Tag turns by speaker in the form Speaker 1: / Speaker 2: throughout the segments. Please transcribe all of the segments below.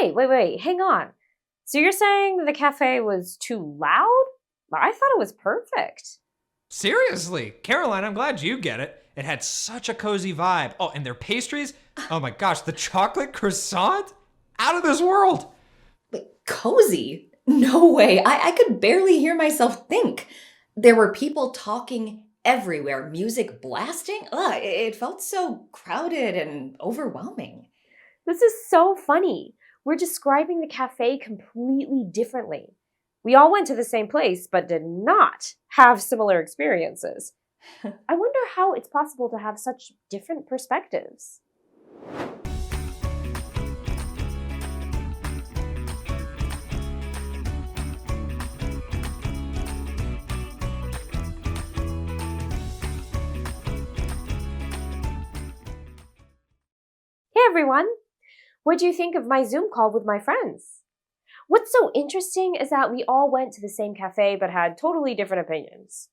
Speaker 1: Wait, hang on. So you're saying the cafe was too loud? I thought it was perfect.
Speaker 2: Seriously, Caroline, I'm glad you get it. It had such a cozy vibe. Oh, and their pastries? Oh my gosh, the chocolate croissant? Out of this world.
Speaker 3: Wait, cozy? No way. I could barely hear myself think. There were people talking everywhere, music blasting. It felt so crowded and overwhelming.
Speaker 1: This is so funny. We're describing the cafe completely differently. We all went to the same place, but did not have similar experiences. I wonder how it's possible to have such different perspectives. Hey everyone! What do you think of my Zoom call with my friends? What's so interesting is that we all went to the same cafe but had totally different opinions.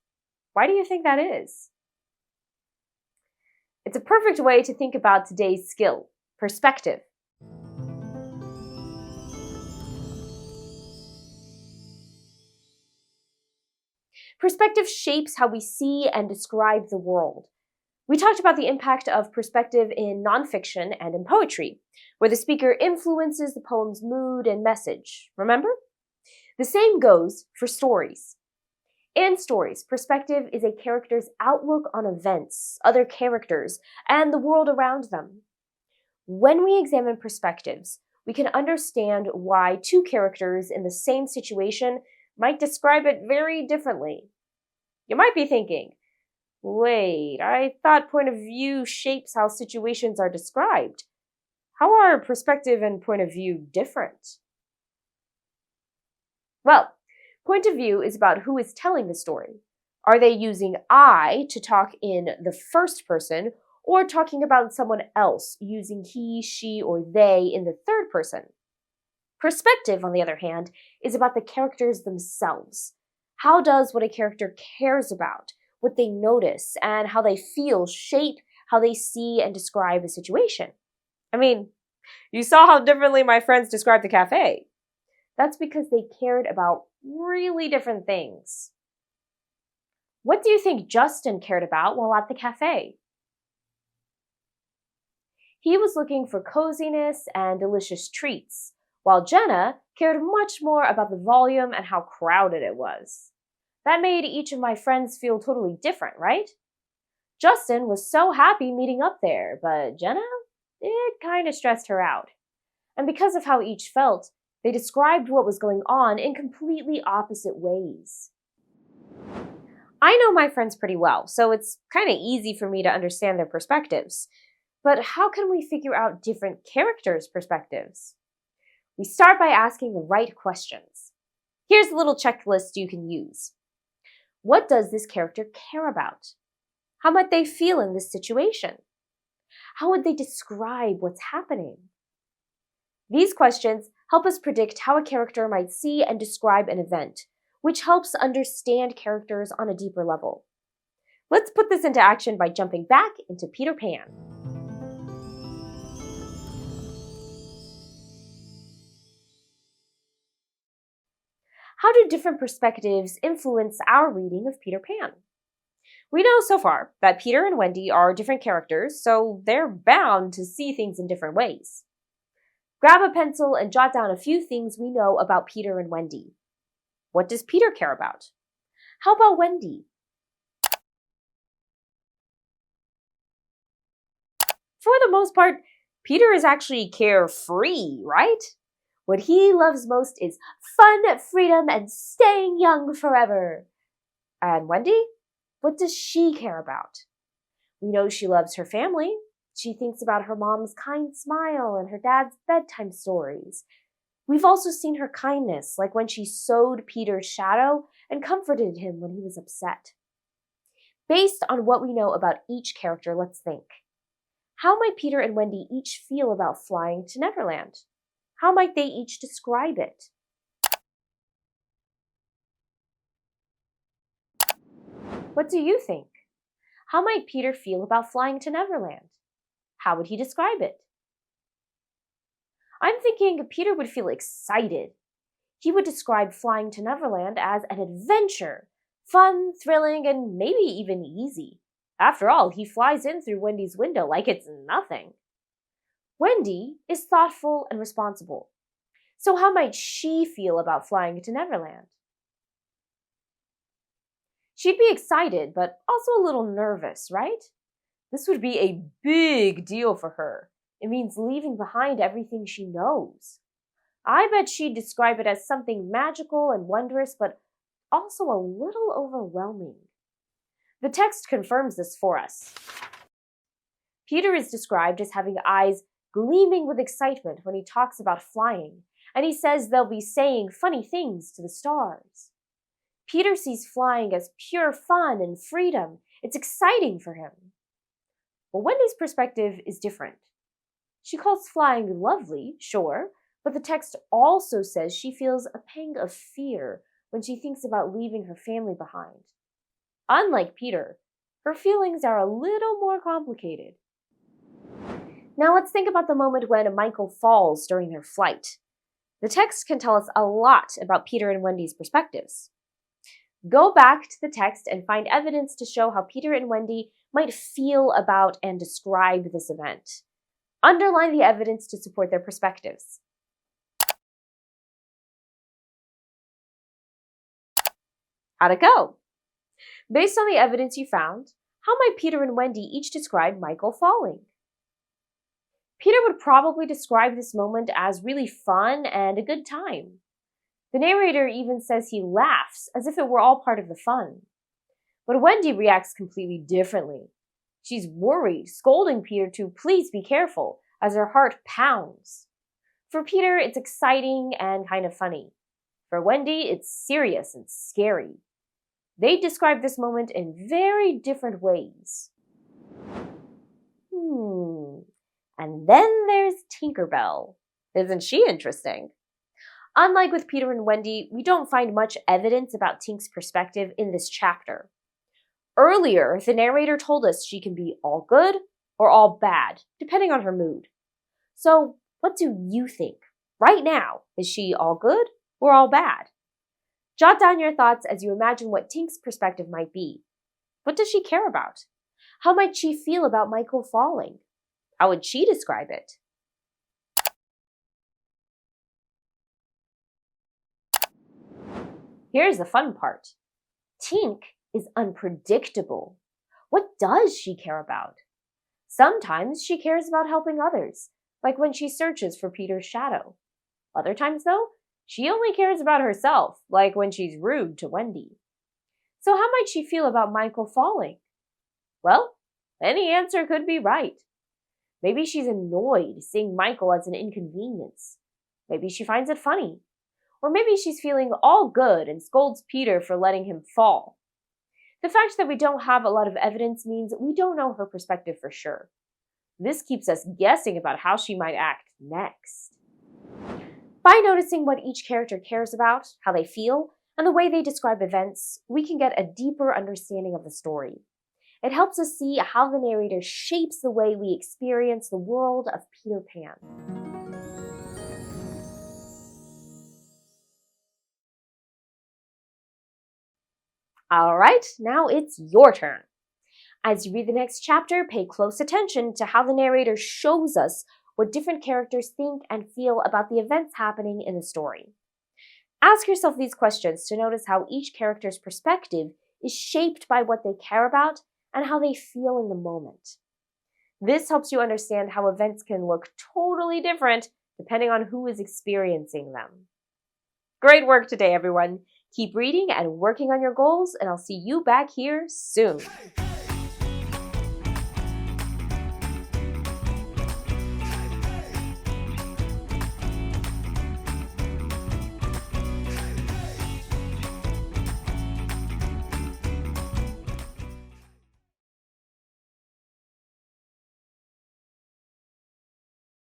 Speaker 1: Why do you think that is? It's a perfect way to think about today's skill, perspective. Perspective shapes how we see and describe the world. We talked about the impact of perspective in nonfiction and in poetry, where the speaker influences the poem's mood and message. Remember? The same goes for stories. In stories, perspective is a character's outlook on events, other characters, and the world around them. When we examine perspectives, we can understand why two characters in the same situation might describe it very differently. You might be thinking, wait, I thought point of view shapes how situations are described. How are perspective and point of view different? Well, point of view is about who is telling the story. Are they using I to talk in the first person, or talking about someone else using he, she, or they in the third person? Perspective, on the other hand, is about the characters themselves. How does what a character cares about, what they notice, and how they feel shape how they see and describe a situation? I mean, you saw how differently my friends described the cafe. That's because they cared about really different things. What do you think Justin cared about while at the cafe? He was looking for coziness and delicious treats, while Jenna cared much more about the volume and how crowded it was. That made each of my friends feel totally different, right? Justin was so happy meeting up there, but Jenna, it kind of stressed her out. And because of how each felt, they described what was going on in completely opposite ways. I know my friends pretty well, so it's kind of easy for me to understand their perspectives. But how can we figure out different characters' perspectives? We start by asking the right questions. Here's a little checklist you can use. What does this character care about? How might they feel in this situation? How would they describe what's happening? These questions help us predict how a character might see and describe an event, which helps understand characters on a deeper level. Let's put this into action by jumping back into Peter Pan. How do different perspectives influence our reading of Peter Pan? We know so far that Peter and Wendy are different characters, so they're bound to see things in different ways. Grab a pencil and jot down a few things we know about Peter and Wendy. What does Peter care about? How about Wendy? For the most part, Peter is actually carefree, right? What he loves most is fun, freedom, and staying young forever. And Wendy? What does she care about? We know she loves her family. She thinks about her mom's kind smile and her dad's bedtime stories. We've also seen her kindness, like when she sewed Peter's shadow and comforted him when he was upset. Based on what we know about each character, let's think. How might Peter and Wendy each feel about flying to Neverland? How might they each describe it? What do you think? How might Peter feel about flying to Neverland? How would he describe it? I'm thinking Peter would feel excited. He would describe flying to Neverland as an adventure, fun, thrilling, and maybe even easy. After all, he flies in through Wendy's window like it's nothing. Wendy is thoughtful and responsible. So how might she feel about flying to Neverland? She'd be excited, but also a little nervous, right? This would be a big deal for her. It means leaving behind everything she knows. I bet she'd describe it as something magical and wondrous, but also a little overwhelming. The text confirms this for us. Peter is described as having eyes gleaming with excitement when he talks about flying, and he says they'll be saying funny things to the stars. Peter sees flying as pure fun and freedom. It's exciting for him. But Wendy's perspective is different. She calls flying lovely, sure, but the text also says she feels a pang of fear when she thinks about leaving her family behind. Unlike Peter, her feelings are a little more complicated. Now let's think about the moment when Michael falls during their flight. The text can tell us a lot about Peter and Wendy's perspectives. Go back to the text and find evidence to show how Peter and Wendy might feel about and describe this event. Underline the evidence to support their perspectives. How'd it go? Based on the evidence you found, how might Peter and Wendy each describe Michael falling? Peter would probably describe this moment as really fun and a good time. The narrator even says he laughs as if it were all part of the fun. But Wendy reacts completely differently. She's worried, scolding Peter to please be careful as her heart pounds. For Peter, it's exciting and kind of funny. For Wendy, it's serious and scary. They describe this moment in very different ways. And then there's Tinkerbell. Isn't she interesting? Unlike with Peter and Wendy, we don't find much evidence about Tink's perspective in this chapter. Earlier, the narrator told us she can be all good or all bad, depending on her mood. So, what do you think? Right now, is she all good or all bad? Jot down your thoughts as you imagine what Tink's perspective might be. What does she care about? How might she feel about Michael falling? How would she describe it? Here's the fun part. Tink is unpredictable. What does she care about? Sometimes she cares about helping others, like when she searches for Peter's shadow. Other times, though, she only cares about herself, like when she's rude to Wendy. So how might she feel about Michael falling? Well, any answer could be right. Maybe she's annoyed seeing Michael as an inconvenience. Maybe she finds it funny. Or maybe she's feeling all good and scolds Peter for letting him fall. The fact that we don't have a lot of evidence means we don't know her perspective for sure. This keeps us guessing about how she might act next. By noticing what each character cares about, how they feel, and the way they describe events, we can get a deeper understanding of the story. It helps us see how the narrator shapes the way we experience the world of Peter Pan. All right, now it's your turn. As you read the next chapter, pay close attention to how the narrator shows us what different characters think and feel about the events happening in the story. Ask yourself these questions to notice how each character's perspective is shaped by what they care about and how they feel in the moment. This helps you understand how events can look totally different depending on who is experiencing them. Great work today, everyone. Keep reading and working on your goals, and I'll see you back here soon.